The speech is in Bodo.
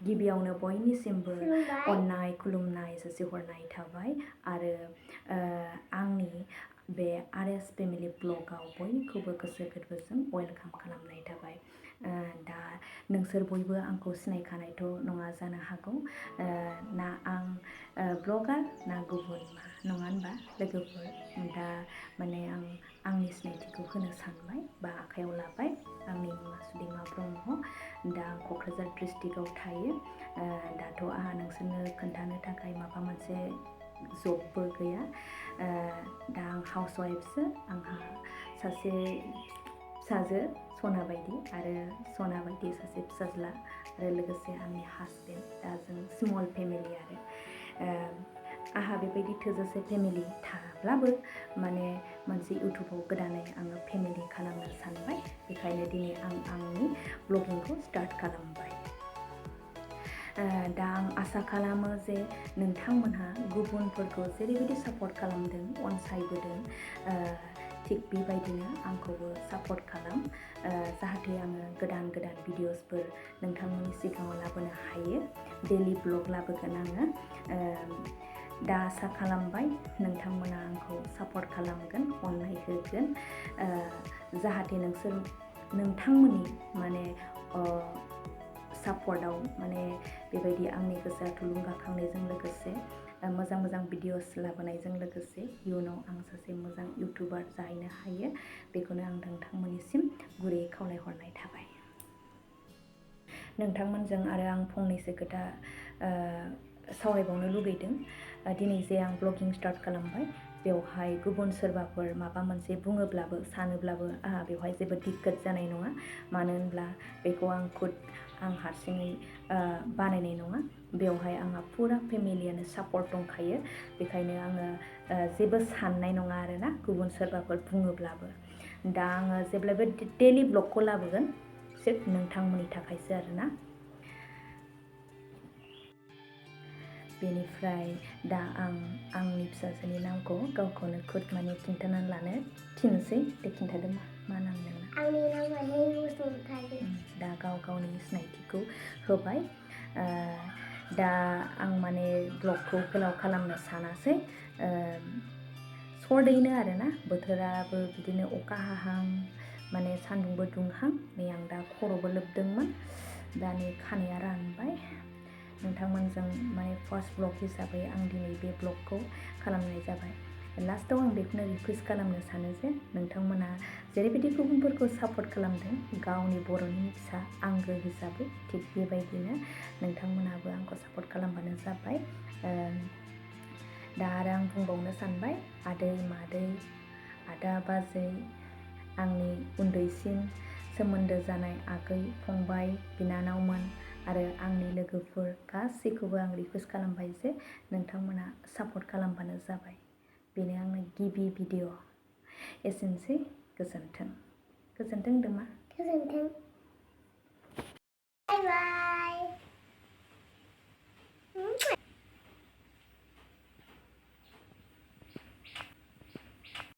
गिबियावनो बयनिसिमबो अननाय खुलुमनाय जासिहरनाय थाबाय आरो आंनि बे आरएस फेमिलि ब्लगाव बयखौबो गोसो गोरबोजों वेलकाम खालामनाय थाबाय। दा नोंसोर बयबो आंखौ सिनायखानायथ' नङा जानो हागौ, ना आं ब्लगार ना गुबुन मा नङा होनबा लोगोफोर। दा माने आं आंनि सिनायथिखौ होनो सानबाय बा आखायाव लाबाय। आंनि मुङा सुदेमा ब्रह्म। दा आं क'क्राझार डिस्ट्रिक्टआव थायो। दाथ' आंहा नोंसोरनो खोन्थानो थाखाय माबा मोनसे जबबो गैया। दा आं हाउस वाइफसो। आंहा सासे फिसाजो सना बायदि आरो सना बायदि सासे फिसाज्ला आरो लोगोसे आंनि हासबेन्ड। दा जों स्मल फेमिलि आरो आंहा बेबायदि थोजासे फेमिलि थाब्लाबो माने मोनसे इउटुबाव गोदानै आङो फेमिलि खालामनो सानबाय। बेखायनो दिनै आं आंनि ब्लगिंखौ स्टार्ट खालामबाय। दा आं आसा खालामो जे नोंथांमोनहा गुबुनफोरखौ जेरैबायदि सापर्ट खालामदों, अनसायबोदों, थिग बेबायदिनो आंखौबो सापर्ट खालाम, जाहाथे आङो गोदान गोदान भिडिअसफोर नोंथांमोननि सिगाङाव लाबोनो हायो। डेलि ब्लग लाबोगोन आङो। दा आसा खालामबाय नोंथांमोना आंखौ सापर्ट खालामगोन, अननाय होगोन, जाहाथे नोंथांमोननि माने सापर्टआव माने बेबायदि आंनि गोसोआ थुलुंगाखांनायजों लोगोसे मोजां मोजां भिडिअस लाबोनायजों लोगोसे इयुनाव आं सासे मोजां इउटुबार जाहैनो हायो। बेखौनो आं नोंथांमोननिसिम गुरैयै खावलायहरनाय थाबाय। नोंथांमोनजों आरो आं फंनैसो खोथा सावरायबावनो लुगैदों। दिनै जे आं ब्लगिं स्टार्ट खालामबाय, बेवहाय गुबुन सोरबाफोर माबा मोनसे बुङोब्लाबो सानोब्लाबो आंहा बेवहाय जेबो दिक्कत जानाय नङा। मानो होनब्ला बेखौ आं हारसिङै बानायनाय नङा। बेवहाय आंहा फुरा फेमिलियानो सापर्ट दंखायो। बेखायनो आङो जेबो साननाय नङा आरोना गुबुन सोरबाफोर बुङोब्लाबो। दा आङो जेब्लाबो डेलि ब्लगखौ लाबोगोन, सिर्फ नोंथांमोननि थाखायसो आरोना। बेनिफ्राय दा आं आंनि फिसाजोनि नामखौ गावखौनो खुद माने खिन्थानानै लानो थिनसै। दे खिन्थादो मा नाम नोंना? आंनि नामा बसुमतारी। दा गावनि सिनायथिखौ होबाय। दा आं माने ब्लगखौ गोलाव खालामनो सानासै। सर्टैनो आरोना, बोथोराबो बिदिनो अखा हाहां, माने सान्दुंबो दुंहां। नै आं दा खर'बो लोबदोंमोन, दा नै खानाया रानबाय। नोंथांमोनजों माने फार्स्ट ब्लग हिसाबै आं दिनै बे ब्लगखौ खालामनाय जाबाय। लास्टाव आं बेखौनो रिकुवेस्ट खालामनो सानो जे नोंथांमोना जेरैबायदि गुबुनफोरखौ सापर्ट खालामदों गावनि बर'नि फिसा आंगो हिसाबै, थिग बेबायदिनो नोंथांमोनाबो आंखौ सापर्ट खालामबानो जाबाय। दा आरो आं बुंबावनो सानबाय, आदै मादै, आदा बाजै, आंनि उन्दैसिन सोमोन्दो जानाय आगै फंबाय बिनानावमोन आरो आंनि लोगोफोर गासैखौबो आं रिकुवेस्ट खालामबाय जे नोंथांमोना सापर्ट खालामबानो जाबाय। बेनो आंनि गिबि भिडिअ'। एसेनोसै, गोजोन्थों। गोजोन्थों होनदों मा? गोजोन्थों।